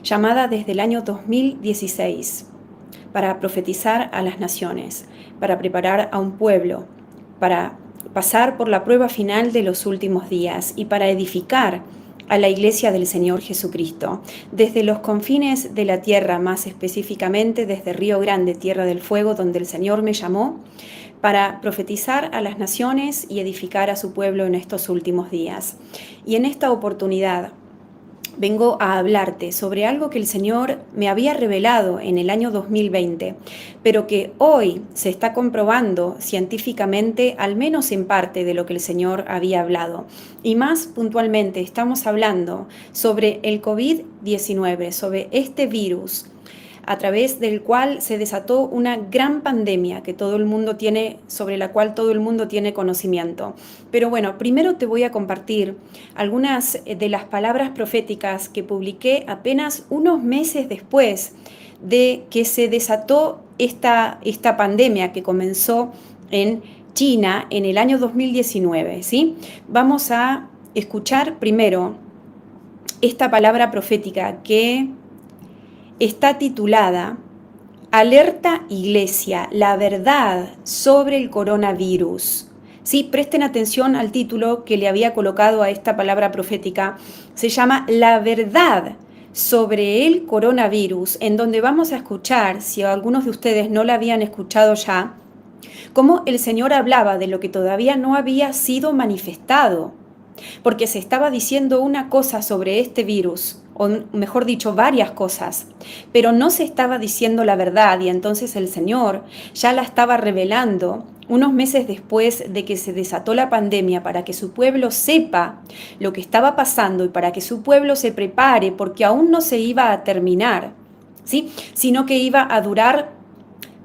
llamada desde el año 2016 para profetizar a las naciones, para preparar a un pueblo, para pasar por la prueba final de los últimos días y para edificar a la Iglesia del Señor Jesucristo, desde los confines de la tierra, más específicamente desde Río Grande, Tierra del Fuego, donde el Señor me llamó, para profetizar a las naciones y edificar a su pueblo en estos últimos días. Y en esta oportunidad vengo a hablarte sobre algo que el Señor me había revelado en el año 2020, pero que hoy se está comprobando científicamente, al menos en parte de lo que el Señor había hablado. Y más puntualmente estamos hablando sobre el COVID-19, sobre este virus a través del cual se desató una gran pandemia que todo el mundo tiene, sobre la cual todo el mundo tiene conocimiento. Pero bueno, primero te voy a compartir algunas de las palabras proféticas que publiqué apenas unos meses después de que se desató esta pandemia que comenzó en China en el año 2019, ¿sí? Vamos a escuchar primero esta palabra profética que está titulada Alerta Iglesia, la verdad sobre el coronavirus. Sí, presten atención al título que le había colocado a esta palabra profética. Se llama La verdad sobre el coronavirus, en donde vamos a escuchar, si algunos de ustedes no la habían escuchado ya, cómo el Señor hablaba de lo que todavía no había sido manifestado, porque se estaba diciendo una cosa sobre este virus, o mejor dicho, varias cosas, pero no se estaba diciendo la verdad, y entonces el Señor ya la estaba revelando unos meses después de que se desató la pandemia, para que su pueblo sepa lo que estaba pasando y para que su pueblo se prepare, porque aún no se iba a terminar, ¿sí? Sino que iba a durar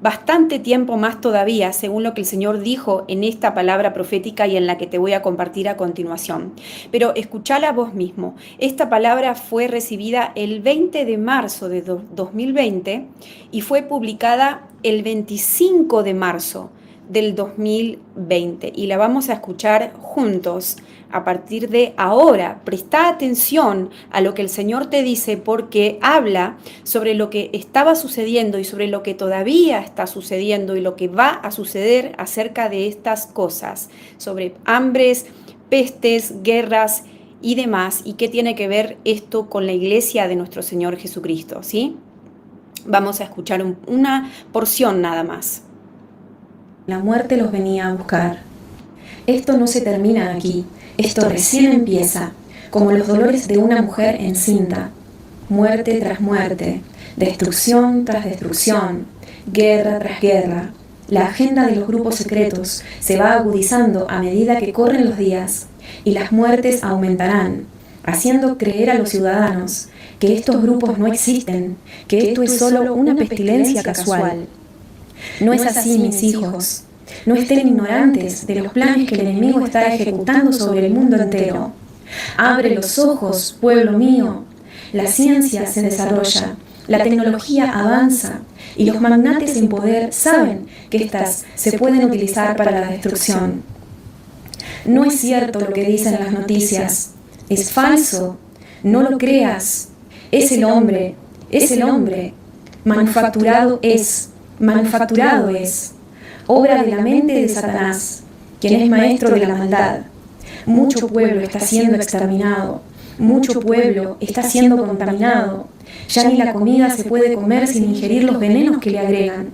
bastante tiempo más todavía, según lo que el Señor dijo en esta palabra profética y en la que te voy a compartir a continuación. Pero escuchala vos mismo. Esta palabra fue recibida el 20 de marzo de 2020 y fue publicada el 25 de marzo del 2020 y la vamos a escuchar juntos a partir de ahora. Presta atención a lo que el Señor te dice, porque habla sobre lo que estaba sucediendo y sobre lo que todavía está sucediendo y lo que va a suceder acerca de estas cosas, sobre hambres, pestes, guerras y demás, y qué tiene que ver esto con la iglesia de nuestro Señor Jesucristo, ¿sí? Vamos a escuchar una porción nada más. La muerte los venía a buscar. Esto no se termina aquí, esto recién empieza, como los dolores de una mujer encinta. Muerte tras muerte, destrucción tras destrucción, guerra tras guerra. La agenda de los grupos secretos se va agudizando a medida que corren los días, y las muertes aumentarán, haciendo creer a los ciudadanos que estos grupos no existen, que esto es solo una pestilencia casual. No es así, mis hijos. No estén ignorantes de los planes que el enemigo está ejecutando sobre el mundo entero. Abre los ojos, pueblo mío. La ciencia se desarrolla, la tecnología avanza y los magnates en poder saben que éstas se pueden utilizar para la destrucción. No es cierto lo que dicen las noticias. Es falso. No lo creas. Es el hombre. Manufacturado es. Obra de la mente de Satanás, quien es maestro de la maldad. Mucho pueblo está siendo exterminado, mucho pueblo está siendo contaminado. Ya ni la comida se puede comer sin ingerir los venenos que le agregan.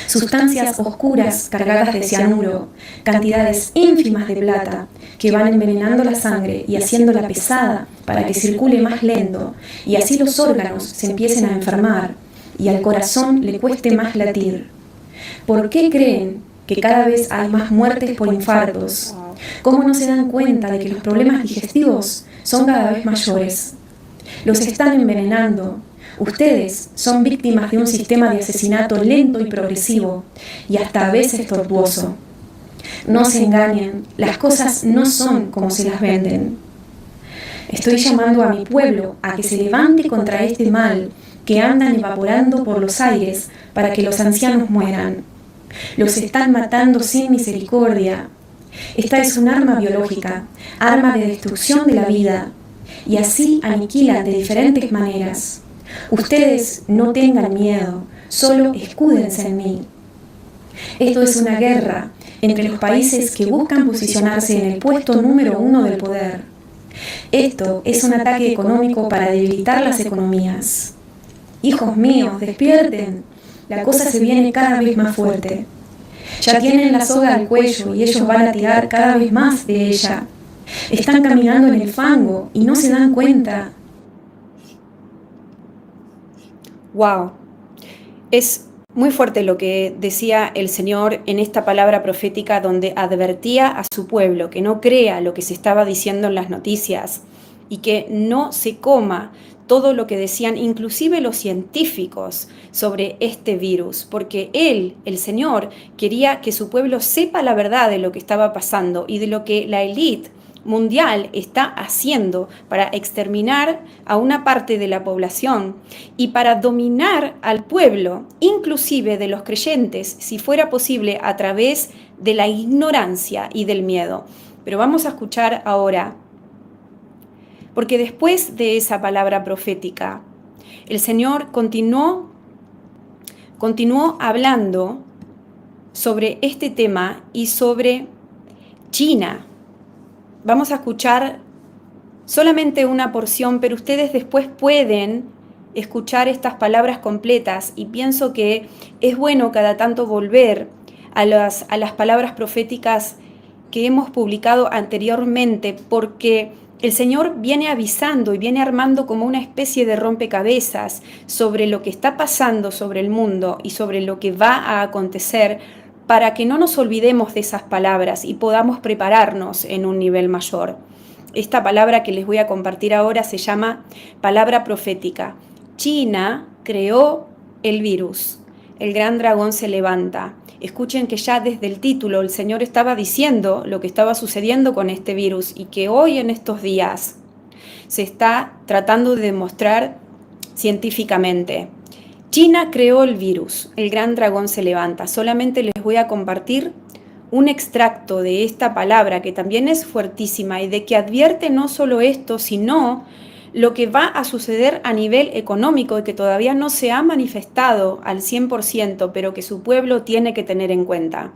Sustancias oscuras cargadas de cianuro, cantidades ínfimas de plata que van envenenando la sangre y haciéndola pesada para que circule más lento, y así los órganos se empiecen a enfermar y al corazón le cueste más latir. ¿Por qué creen que cada vez hay más muertes por infartos? ¿Cómo no se dan cuenta de que los problemas digestivos son cada vez mayores? Los están envenenando. Ustedes son víctimas de un sistema de asesinato lento y progresivo, y hasta a veces tortuoso. No se engañen, las cosas no son como se las venden. Estoy llamando a mi pueblo a que se levante contra este mal que andan evaporando por los aires para que los ancianos mueran. Los están matando sin misericordia. Esta es un arma biológica, arma de destrucción de la vida, y así aniquilan de diferentes maneras. Ustedes no tengan miedo, solo escúdense en mí. Esto es una guerra entre los países que buscan posicionarse en el puesto número 1 del poder. Esto es un ataque económico para debilitar las economías. Hijos míos, despierten. La cosa se viene cada vez más fuerte. Ya tienen la soga al cuello y ellos van a tirar cada vez más de ella. Están caminando en el fango y no se dan cuenta. Wow, es muy fuerte lo que decía el Señor en esta palabra profética donde advertía a su pueblo que no crea lo que se estaba diciendo en las noticias y que no se coma todo lo que decían inclusive los científicos sobre este virus, porque Él, el Señor, quería que su pueblo sepa la verdad de lo que estaba pasando y de lo que la élite mundial está haciendo para exterminar a una parte de la población y para dominar al pueblo, inclusive de los creyentes, si fuera posible, a través de la ignorancia y del miedo. Pero vamos a escuchar ahora, porque después de esa palabra profética, el Señor continuó hablando sobre este tema y sobre China. Vamos a escuchar solamente una porción, pero ustedes después pueden escuchar estas palabras completas y pienso que es bueno cada tanto volver a las palabras proféticas que hemos publicado anteriormente, porque el Señor viene avisando y viene armando como una especie de rompecabezas sobre lo que está pasando sobre el mundo y sobre lo que va a acontecer, para que no nos olvidemos de esas palabras y podamos prepararnos en un nivel mayor. Esta palabra que les voy a compartir ahora se llama palabra profética. China creó el virus. El gran dragón se levanta. Escuchen que ya desde el título el Señor estaba diciendo lo que estaba sucediendo con este virus y que hoy en estos días se está tratando de demostrar científicamente. China creó el virus, el gran dragón se levanta. Solamente les voy a compartir un extracto de esta palabra que también es fuertísima y de que advierte no solo esto, sino lo que va a suceder a nivel económico y que todavía no se ha manifestado al 100%, pero que su pueblo tiene que tener en cuenta.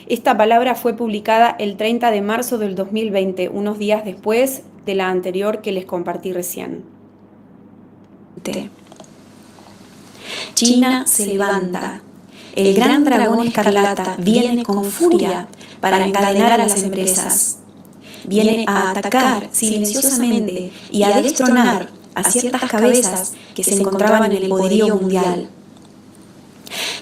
Esta palabra fue publicada el 30 de marzo del 2020, unos días después de la anterior que les compartí recién. China se levanta. El gran dragón escarlata viene con furia para encadenar a las empresas. Viene a atacar silenciosamente y a destronar a ciertas cabezas que se encontraban en el poderío mundial.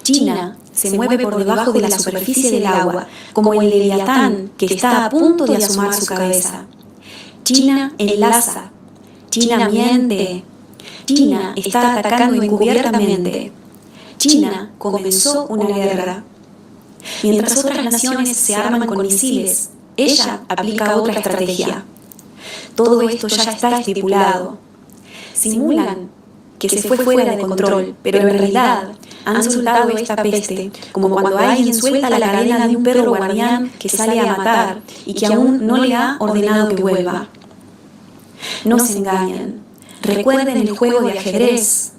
China se mueve por debajo de la superficie del agua como el leviatán que está a punto de asomar su cabeza. China enlaza. China miente. China está atacando encubiertamente. China comenzó una guerra. Mientras otras naciones se arman con misiles, ella aplica otra estrategia. Todo esto ya está estipulado. Simulan que se fue fuera de control, pero en realidad han soltado esta peste, como cuando alguien suelta la cadena de un perro guardián que sale a matar y que aún no le ha ordenado que vuelva. No se engañen. Recuerden el juego de ajedrez.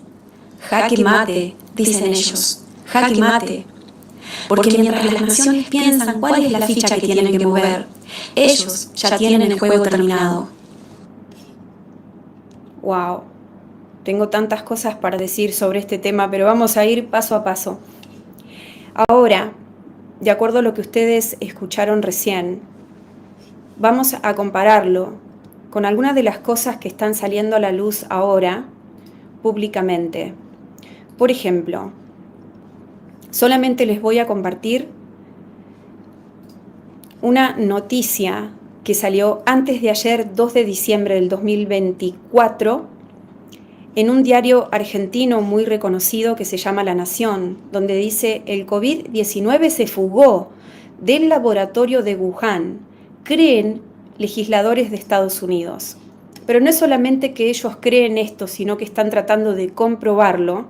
Jaque mate, dicen ellos. Jaque mate. Porque mientras las naciones piensan cuál es la ficha que tienen que mover, ellos ya tienen el juego terminado. Wow, tengo tantas cosas para decir sobre este tema, pero vamos a ir paso a paso. Ahora, de acuerdo a lo que ustedes escucharon recién, vamos a compararlo con algunas de las cosas que están saliendo a la luz ahora públicamente. Por ejemplo, solamente les voy a compartir una noticia que salió antes de ayer, 2 de diciembre del 2024, en un diario argentino muy reconocido que se llama La Nación, donde dice: el COVID-19 se fugó del laboratorio de Wuhan, creen legisladores de Estados Unidos. Pero no es solamente que ellos creen esto, sino que están tratando de comprobarlo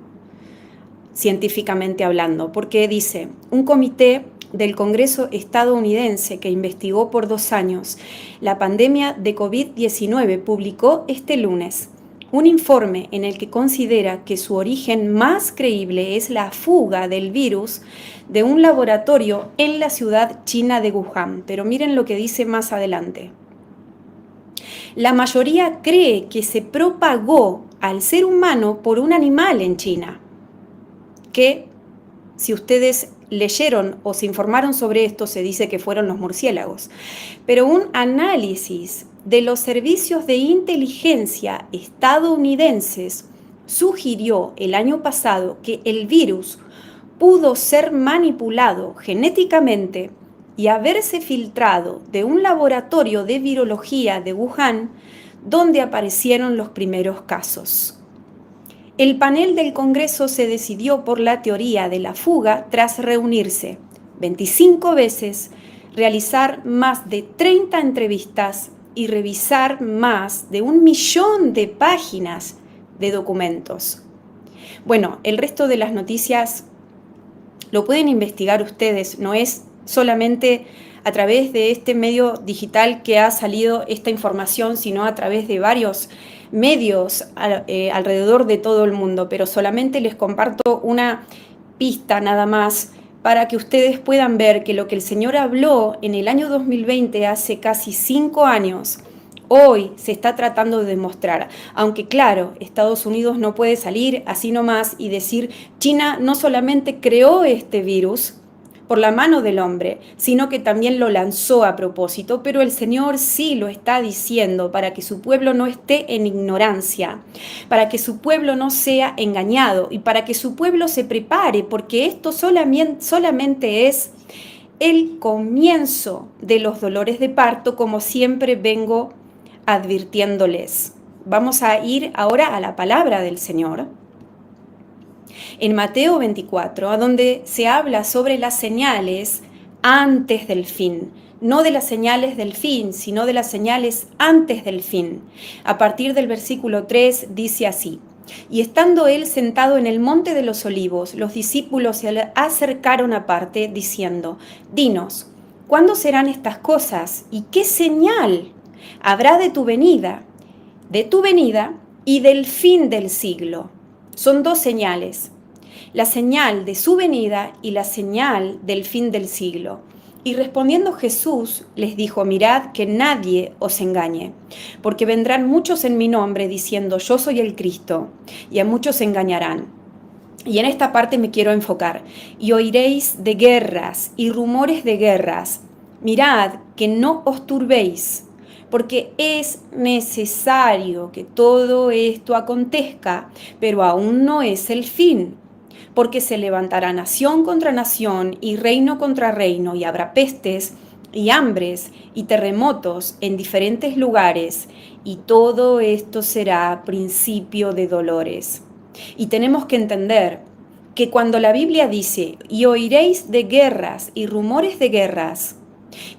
científicamente hablando, porque dice: un comité del Congreso estadounidense que investigó por 2 años la pandemia de COVID-19 publicó este lunes un informe en el que considera que su origen más creíble es la fuga del virus de un laboratorio en la ciudad china de Wuhan. Pero miren lo que dice más adelante. La mayoría cree que se propagó al ser humano por un animal en China, que si ustedes leyeron o se informaron sobre esto, se dice que fueron los murciélagos. Pero un análisis de los servicios de inteligencia estadounidenses sugirió el año pasado que el virus pudo ser manipulado genéticamente y haberse filtrado de un laboratorio de virología de Wuhan, donde aparecieron los primeros casos. El panel del Congreso se decidió por la teoría de la fuga tras reunirse 25 veces, realizar más de 30 entrevistas y revisar más de 1 millón de páginas de documentos. Bueno, el resto de las noticias lo pueden investigar ustedes, no es solamente a través de este medio digital que ha salido esta información, sino a través de varios medios alrededor de todo el mundo, pero solamente les comparto una pista nada más para que ustedes puedan ver que lo que el Señor habló en el año 2020, hace casi 5 años, hoy se está tratando de demostrar. Aunque claro, Estados Unidos no puede salir así nomás y decir, China no solamente creó este virus por la mano del hombre, sino que también lo lanzó a propósito, pero el Señor sí lo está diciendo para que su pueblo no esté en ignorancia, para que su pueblo no sea engañado y para que su pueblo se prepare, porque esto solamente es el comienzo de los dolores de parto, como siempre vengo advirtiéndoles. Vamos a ir ahora a la palabra del Señor. En Mateo 24, a donde se habla sobre las señales antes del fin, no de las señales del fin, sino de las señales antes del fin. A partir del versículo 3 dice así: y estando él sentado en el monte de los olivos, los discípulos se le acercaron aparte, diciendo: dinos, ¿cuándo serán estas cosas? ¿Y qué señal habrá de tu venida y del fin del siglo? Son 2 señales: la señal de su venida y la señal del fin del siglo. Y respondiendo Jesús les dijo: mirad que nadie os engañe, porque vendrán muchos en mi nombre diciendo: yo soy el Cristo, y a muchos engañarán. Y en esta parte me quiero enfocar. Y oiréis de guerras y rumores de guerras. Mirad que no os turbéis, porque es necesario que todo esto acontezca, pero aún no es el fin. Porque se levantará nación contra nación y reino contra reino, y habrá pestes y hambres y terremotos en diferentes lugares, y todo esto será principio de dolores. Y tenemos que entender que cuando la Biblia dice: y oiréis de guerras y rumores de guerras,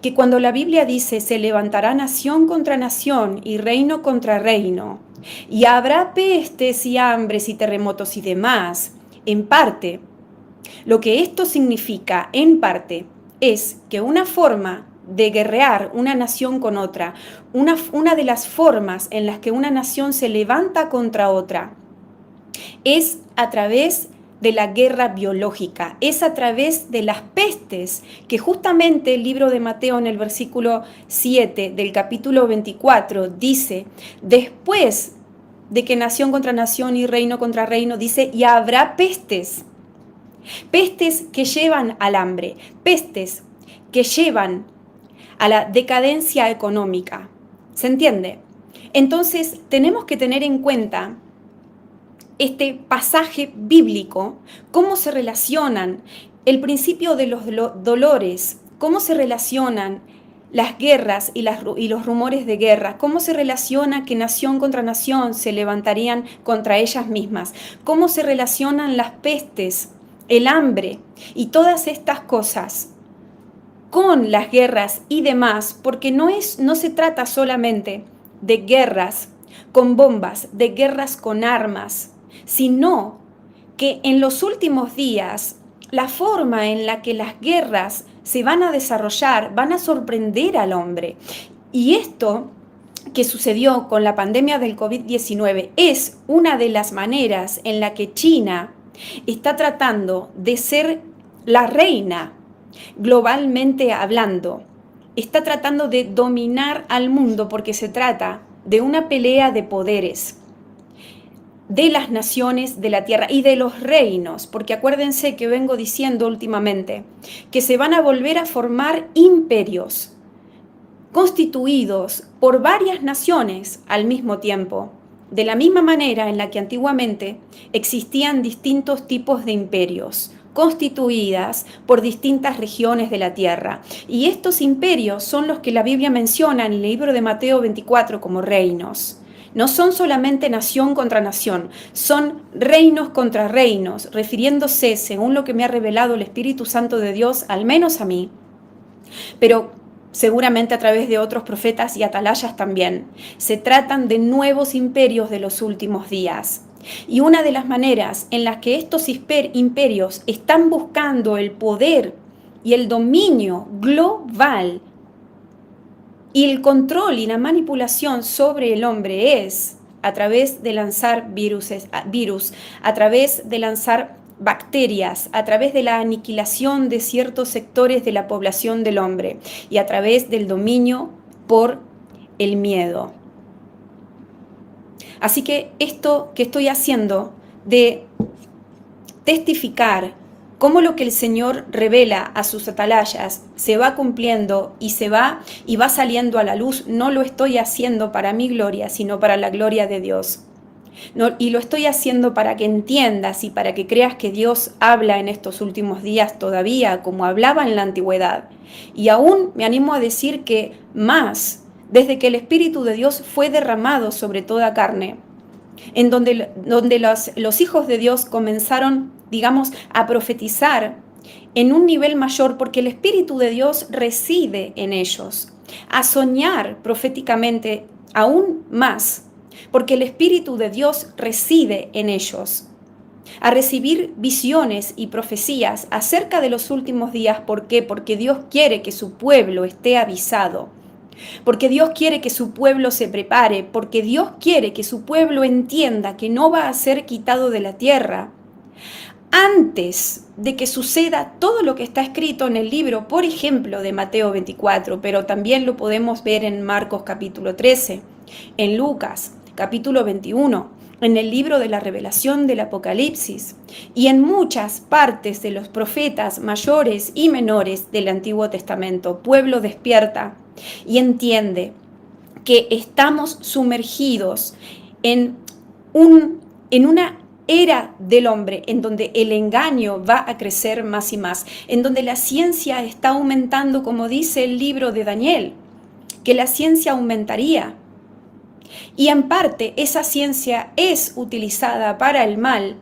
que cuando la Biblia dice: se levantará nación contra nación y reino contra reino, y habrá pestes y hambres y terremotos y demás, en parte, lo que esto significa, en parte, es que una forma de guerrear una nación con otra, una de las formas en las que una nación se levanta contra otra, es a través de la guerra biológica, es a través de las pestes, que justamente el libro de Mateo en el versículo 7 del capítulo 24 dice: después de que nación contra nación y reino contra reino, dice: y habrá pestes. Pestes que llevan al hambre, pestes que llevan a la decadencia económica. ¿Se entiende? Entonces, tenemos que tener en cuenta este pasaje bíblico, cómo se relacionan el principio de los dolores, cómo se relacionan las guerras y los rumores de guerra, cómo se relaciona que nación contra nación se levantarían contra ellas mismas, cómo se relacionan las pestes, el hambre y todas estas cosas con las guerras y demás, porque no se trata solamente de guerras con bombas, de guerras con armas, sino que en los últimos días la forma en la que las guerras se van a desarrollar, van a sorprender al hombre. Y esto que sucedió con la pandemia del COVID-19 es una de las maneras en la que China está tratando de ser la reina globalmente hablando. Está tratando de dominar al mundo porque se trata de una pelea de poderes de las naciones de la tierra y de los reinos, porque acuérdense que vengo diciendo últimamente que se van a volver a formar imperios constituidos por varias naciones al mismo tiempo, de la misma manera en la que antiguamente existían distintos tipos de imperios, constituidas por distintas regiones de la tierra. Y estos imperios son los que la Biblia menciona en el libro de Mateo 24 como reinos. No son solamente nación contra nación, son reinos contra reinos, refiriéndose, según lo que me ha revelado el Espíritu Santo de Dios, al menos a mí, pero seguramente a través de otros profetas y atalayas también. Se tratan de nuevos imperios de los últimos días. Y una de las maneras en las que estos imperios están buscando el poder y el dominio global y el control y la manipulación sobre el hombre es a través de lanzar virus, a través de lanzar bacterias, a través de la aniquilación de ciertos sectores de la población del hombre y a través del dominio por el miedo. Así que esto que estoy haciendo de testificar cómo lo que el Señor revela a sus atalayas se va cumpliendo y va saliendo a la luz, no lo estoy haciendo para mi gloria, sino para la gloria de Dios. No, y lo estoy haciendo para que entiendas y para que creas que Dios habla en estos últimos días todavía, como hablaba en la antigüedad. Y aún me animo a decir que más, desde que el Espíritu de Dios fue derramado sobre toda carne, en donde los hijos de Dios comenzaron, digamos, a profetizar en un nivel mayor, porque el Espíritu de Dios reside en ellos, a soñar proféticamente aún más, porque el Espíritu de Dios reside en ellos, a recibir visiones y profecías acerca de los últimos días. ¿Por qué? Porque Dios quiere que su pueblo esté avisado, porque Dios quiere que su pueblo se prepare, porque Dios quiere que su pueblo entienda que no va a ser quitado de la tierra antes de que suceda todo lo que está escrito en el libro, por ejemplo, de Mateo 24, pero también lo podemos ver en Marcos capítulo 13, en Lucas capítulo 21, en el libro de la Revelación del Apocalipsis y en muchas partes de los profetas mayores y menores del Antiguo Testamento. Pueblo, despierta y entiende que estamos sumergidos en una era del hombre en donde el engaño va a crecer más y más, en donde la ciencia está aumentando, como dice el libro de Daniel, que la ciencia aumentaría. Y en parte esa ciencia es utilizada para el mal,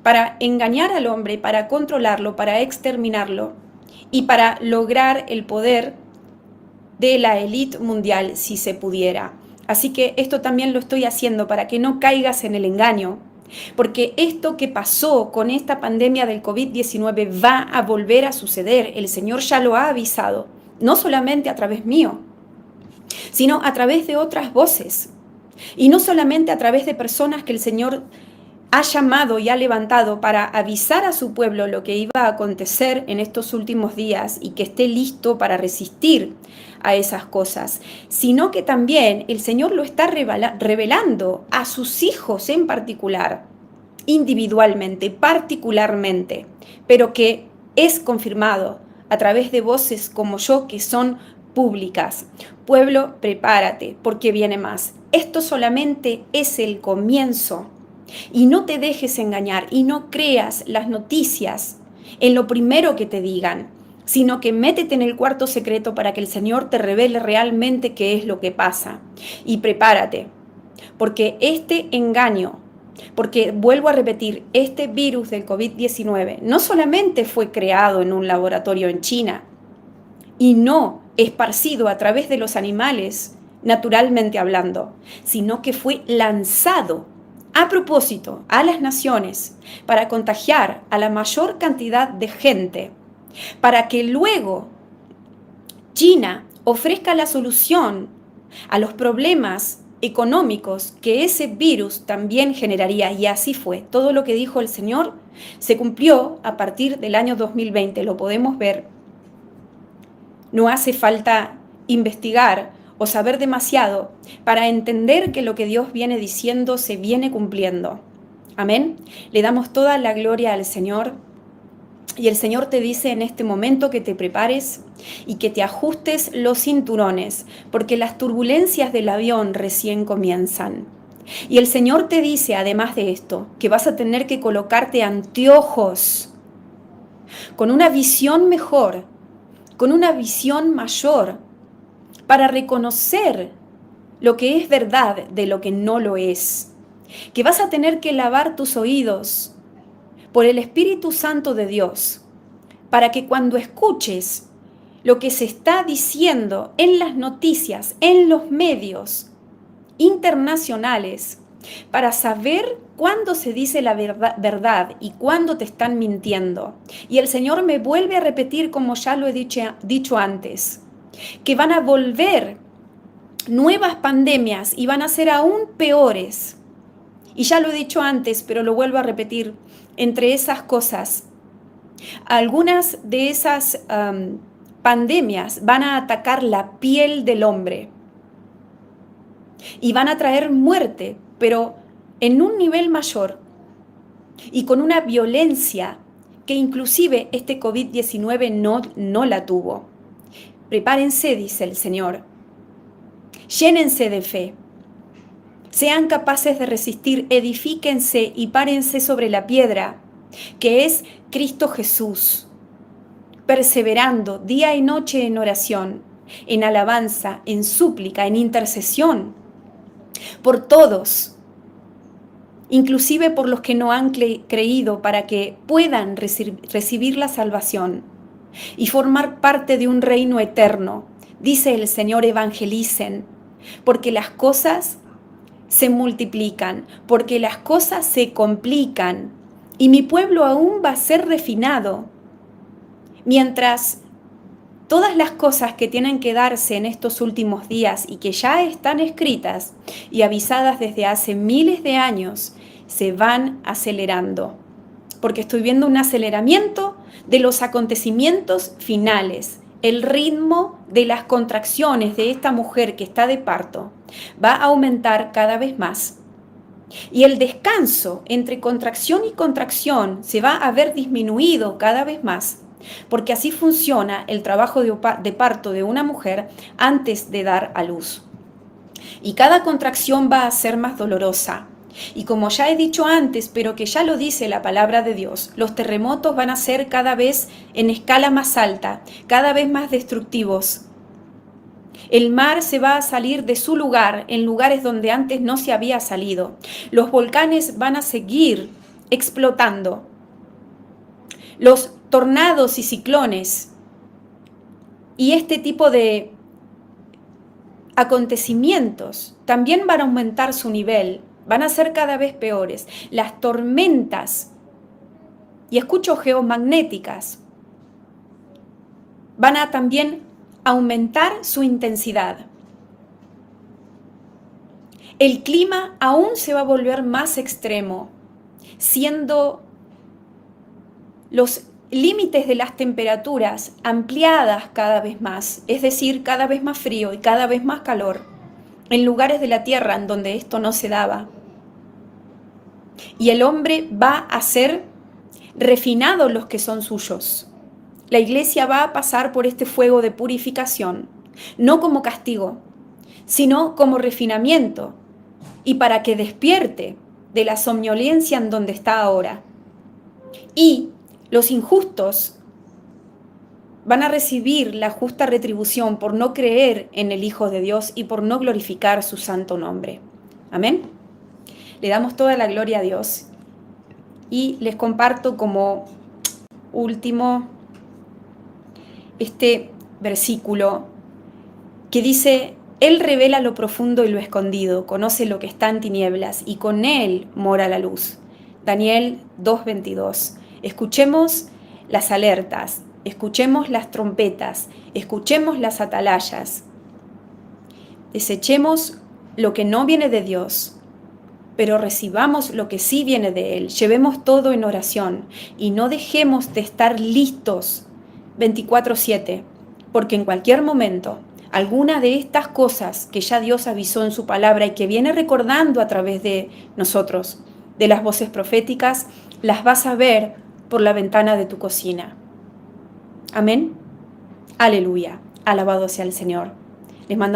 para engañar al hombre, para controlarlo, para exterminarlo y para lograr el poder de la élite mundial si se pudiera. Así que esto también lo estoy haciendo para que no caigas en el engaño, porque esto que pasó con esta pandemia del COVID-19 va a volver a suceder. El Señor ya lo ha avisado, no solamente a través mío, sino a través de otras voces. Y no solamente a través de personas que el Señor ha llamado y ha levantado para avisar a su pueblo lo que iba a acontecer en estos últimos días y que esté listo para resistir a esas cosas, sino que también el Señor lo está revelando a sus hijos en particular, individualmente, particularmente, pero que es confirmado a través de voces como yo que son públicas. Pueblo, prepárate, porque viene más. Esto solamente es el comienzo. Y no te dejes engañar y no creas las noticias en lo primero que te digan, sino que métete en el cuarto secreto para que el Señor te revele realmente qué es lo que pasa. Y prepárate, porque este engaño, porque vuelvo a repetir, este virus del COVID-19 no solamente fue creado en un laboratorio en China y no esparcido a través de los animales, naturalmente hablando, sino que fue lanzado a propósito a las naciones para contagiar a la mayor cantidad de gente, para que luego China ofrezca la solución a los problemas económicos que ese virus también generaría. Y así fue. Todo lo que dijo el Señor se cumplió a partir del año 2020. Lo podemos ver. No hace falta investigar o saber demasiado para entender que lo que Dios viene diciendo se viene cumpliendo. Amén. Le damos toda la gloria al Señor. Y el Señor te dice en este momento que te prepares y que te ajustes los cinturones, porque las turbulencias del avión recién comienzan. Y el Señor te dice, además de esto, que vas a tener que colocarte anteojos con una visión mejor, con una visión mayor, para reconocer lo que es verdad de lo que no lo es. Que vas a tener que lavar tus oídos por el Espíritu Santo de Dios, para que cuando escuches lo que se está diciendo en las noticias, en los medios internacionales, para saber cuándo se dice la verdad y cuándo te están mintiendo. Y el Señor me vuelve a repetir, como ya lo he dicho antes, que van a volver nuevas pandemias y van a ser aún peores. Y ya lo he dicho antes, pero lo vuelvo a repetir. Entre esas cosas, algunas de esas pandemias van a atacar la piel del hombre y van a traer muerte, pero en un nivel mayor y con una violencia que inclusive este COVID-19 no la tuvo. Prepárense, dice el Señor. Llénense de fe. Sean capaces de resistir, edifíquense y párense sobre la piedra, que es Cristo Jesús, perseverando día y noche en oración, en alabanza, en súplica, en intercesión, por todos, inclusive por los que no han creído, para que puedan recibir la salvación y formar parte de un reino eterno. Dice el Señor, evangelicen, porque las cosas se multiplican, porque las cosas se complican y mi pueblo aún va a ser refinado. Mientras todas las cosas que tienen que darse en estos últimos días y que ya están escritas y avisadas desde hace miles de años, se van acelerando. Porque estoy viendo un aceleramiento de los acontecimientos finales. El ritmo de las contracciones de esta mujer que está de parto va a aumentar cada vez más. Y el descanso entre contracción y contracción se va a ver disminuido cada vez más, porque así funciona el trabajo de parto de una mujer antes de dar a luz. Y cada contracción va a ser más dolorosa. Y como ya he dicho antes, pero que ya lo dice la palabra de Dios, los terremotos van a ser cada vez en escala más alta, cada vez más destructivos. El mar se va a salir de su lugar en lugares donde antes no se había salido. Los volcanes van a seguir explotando. Los tornados y ciclones y este tipo de acontecimientos también van a aumentar su nivel. Van a ser cada vez peores. Las tormentas, y escucho geomagnéticas, van a también aumentar su intensidad. El clima aún se va a volver más extremo, siendo los límites de las temperaturas ampliadas cada vez más, es decir, cada vez más frío y cada vez más calor, en lugares de la tierra en donde esto no se daba. Y el hombre va a ser refinado los que son suyos. La iglesia va a pasar por este fuego de purificación, no como castigo, sino como refinamiento, y para que despierte de la somnolencia en donde está ahora. Y los injustos van a recibir la justa retribución por no creer en el Hijo de Dios y por no glorificar su santo nombre. Amén. Le damos toda la gloria a Dios. Y les comparto como último este versículo que dice: Él revela lo profundo y lo escondido, conoce lo que está en tinieblas y con Él mora la luz. Daniel 2:22. Escuchemos las alertas, escuchemos las trompetas, escuchemos las atalayas, Desechemos lo que no viene de Dios, pero recibamos lo que sí viene de Él. Llevemos todo en oración y no dejemos de estar listos 24/7, porque en cualquier momento alguna de estas cosas que ya Dios avisó en su palabra y que viene recordando a través de nosotros, de las voces proféticas, las vas a ver por la ventana de tu cocina. Amén. Aleluya. Alabado sea el Señor. Les mando